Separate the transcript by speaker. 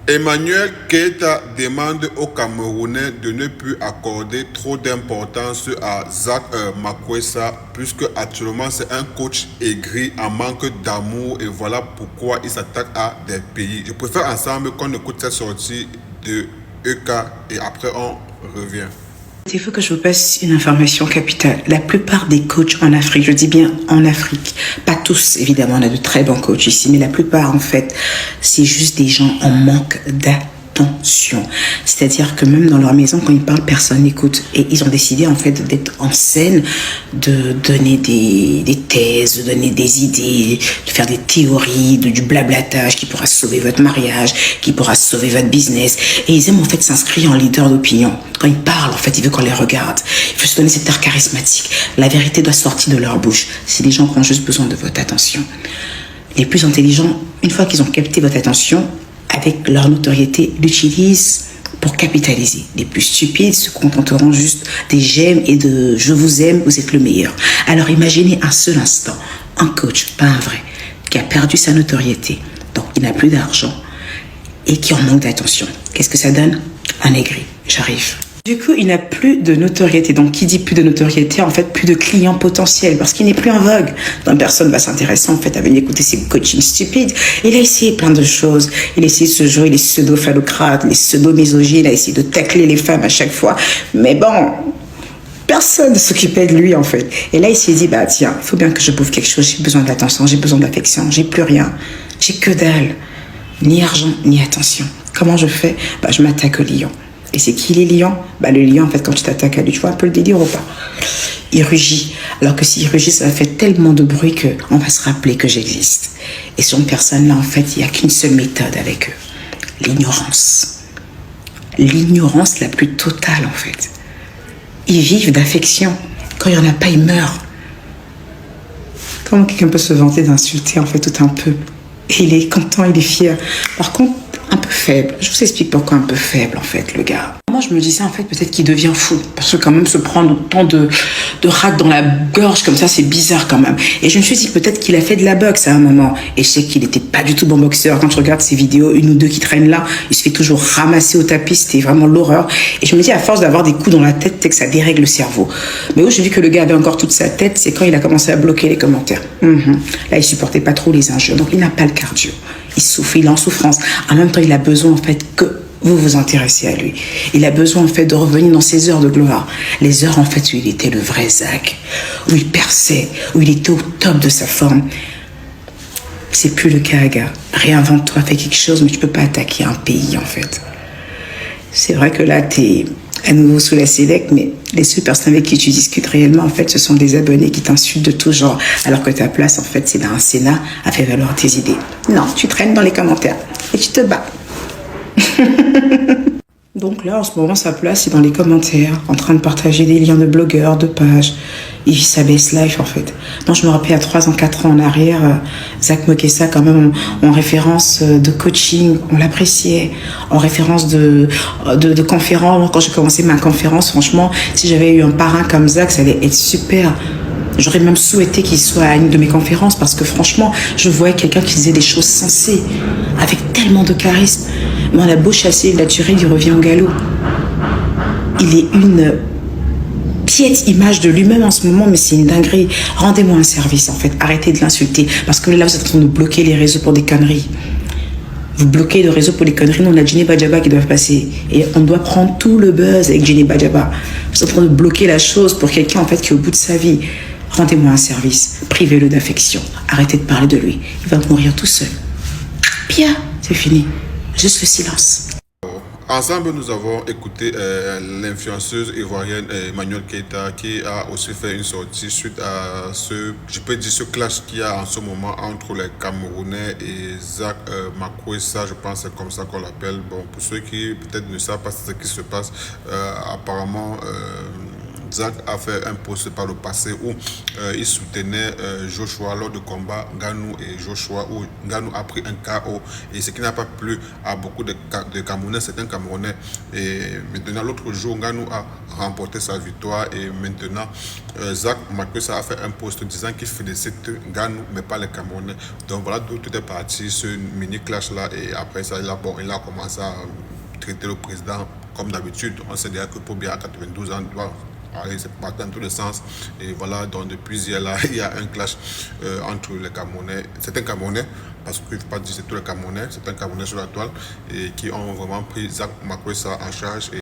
Speaker 1: Emmanuel Keita demande aux Camerounais de ne plus accorder trop d'importance à Zach Makwessa puisque actuellement c'est un coach aigri en manque d'amour et voilà pourquoi il s'attaque à des pays. Je préfère ensemble qu'on écoute cette sortie de EK et après on revient.
Speaker 2: Il faut que je vous passe une information capitale. La plupart des coachs en Afrique, je dis bien en Afrique, pas tous évidemment, on a de très bons coachs ici, mais la plupart en fait, c'est juste des gens en manque d'attention. C'est-à-dire que même dans leur maison, quand ils parlent, personne n'écoute. Et ils ont décidé en fait d'être en scène, de donner des thèses, de donner des idées, de faire des théories, du blablatage qui pourra sauver votre mariage, qui pourra sauver votre business. Et ils aiment en fait s'inscrire en leader d'opinion. Quand ils parlent, en fait, ils veulent qu'on les regarde. Il faut se donner cet air charismatique. La vérité doit sortir de leur bouche. C'est des gens qui ont juste besoin de votre attention. Les plus intelligents, une fois qu'ils ont capté votre attention, avec leur notoriété, l'utilisent pour capitaliser. Les plus stupides se contenteront juste des j'aime et de je vous aime, vous êtes le meilleur. Alors imaginez un seul instant un coach, pas un vrai, qui a perdu sa notoriété, donc il n'a plus d'argent et qui en manque d'attention. Qu'est-ce que ça donne? Un aigri. J'arrive. Du coup, il n'a plus de notoriété. Donc, qui dit plus de notoriété, en fait, plus de clients potentiels, parce qu'il n'est plus en vogue. Donc, personne ne va s'intéresser, en fait, à venir écouter ces coachings stupides. Il a essayé plein de choses. Il a essayé de se jouer les pseudo-phallocrates, les pseudo-misogynes. Il a essayé de tacler les femmes à chaque fois. Mais bon, personne ne s'occupait de lui, en fait. Et là, il s'est dit, bah, tiens, il faut bien que je bouffe quelque chose. J'ai besoin d'attention, j'ai besoin d'affection, j'ai plus rien. J'ai que dalle. Ni argent, ni attention. Comment je fais? Bah, je m'attaque au lion. Et c'est qui les lions? Bah, le lion, en fait, quand tu t'attaques à lui, tu vois un peu le délire ou pas? Il rugit. Alors que s'il rugit, ça fait tellement de bruit qu'on va se rappeler que j'existe. Et sur une personne-là, en fait, il n'y a qu'une seule méthode avec eux. L'ignorance. L'ignorance la plus totale, en fait. Ils vivent d'affection. Quand il n'y en a pas, ils meurent. Comment quelqu'un peut se vanter d'insulter, en fait, tout un peuple? Et il est content, il est fier. Par contre, un peu faible. Je vous explique pourquoi un peu faible, en fait, le gars. Moi, je me disais, en fait, peut-être qu'il devient fou. Parce que quand même, se prendre autant de rats dans la gorge comme ça, c'est bizarre quand même. Et je me suis dit, peut-être qu'il a fait de la boxe à un moment. Et je sais qu'il n'était pas du tout bon boxeur. Quand je regarde ses vidéos, une ou deux qui traînent là, il se fait toujours ramasser au tapis. C'était vraiment l'horreur. Et je me dis, à force d'avoir des coups dans la tête, c'est que ça dérègle le cerveau. Mais où j'ai vu que le gars avait encore toute sa tête, c'est quand il a commencé à bloquer les commentaires. Là, il supportait pas trop les injures. Donc, il n'a pas le cardio. Il souffre, il est en souffrance. En même temps, il a besoin, en fait, que vous vous intéressez à lui. Il a besoin, en fait, de revenir dans ses heures de gloire. Les heures, en fait, où il était le vrai Zach, où il perçait, où il était au top de sa forme. C'est plus le cas, gars. Réinvente-toi, fais quelque chose, mais tu peux pas attaquer un pays, en fait. C'est vrai que là, t'es à nouveau sous la sélect, mais les seules personnes avec qui tu discutes réellement, en fait, ce sont des abonnés qui t'insultent de tout genre, alors que ta place, en fait, c'est dans un Sénat à faire valoir tes idées. Non, tu traînes dans les commentaires et tu te bats. Donc là, en ce moment, sa place est dans les commentaires, en train de partager des liens de blogueurs, de pages. Il vit sa best life, en fait. Moi, je me rappelle, à 3 ans, 4 ans en arrière, Zach Makwessa, quand même, en référence de coaching, on l'appréciait. En référence de conférence, quand j'ai commencé ma conférence, franchement, si j'avais eu un parrain comme Zach, ça allait être super. J'aurais même souhaité qu'il soit à une de mes conférences parce que franchement, je voyais quelqu'un qui faisait des choses sensées, avec tellement de charisme. Mais on a beau chasser le naturel, il revient au galop. Il est une piètre image de lui-même en ce moment, mais c'est une dinguerie. Rendez-moi un service, en fait. Arrêtez de l'insulter. Parce que là, vous êtes en train de bloquer les réseaux pour des conneries. Vous bloquez le réseau pour les conneries. Nous, on a Jenny Bajaba qui doivent passer. Et on doit prendre tout le buzz avec Jenny Bajaba. Vous êtes en train de bloquer la chose pour quelqu'un, en fait, qui est au bout de sa vie. Rendez-moi un service. Privez-le d'affection. Arrêtez de parler de lui. Il va mourir tout seul. Bien, c'est fini. Juste le silence.
Speaker 1: Ensemble, nous avons écouté l'influenceuse ivoirienne Emmanuel Keita qui a aussi fait une sortie suite à ce clash qu'il y a en ce moment entre les Camerounais et Zach Makwessa, je pense que c'est comme ça qu'on l'appelle. Bon, pour ceux qui peut-être ne savent pas ce qui se passe, apparemment Zach a fait un post par le passé où il soutenait Joshua lors de combat Ngannou et Joshua, où Ngannou a pris un KO, et ce qui n'a pas plu à beaucoup de Camerounais, c'est un Camerounais. Et maintenant, l'autre jour, Ngannou a remporté sa victoire, et maintenant Zach Makwessa a fait un post disant qu'il félicite Ngannou mais pas les Camerounais. Donc voilà d'où tout est parti, ce mini clash là. Et après ça, il a commencé à traiter le président comme d'habitude. On sait déjà que Pobia à 92 ans doit aller se battre dans tous les sens. Et voilà, donc depuis hier là, il y a un clash entre les Camerounais, certains Camerounais, parce qu'il ne faut pas dire c'est tous les Camerounais, certains Camerounais sur la toile, et qui ont vraiment pris Zach Makwessa en charge.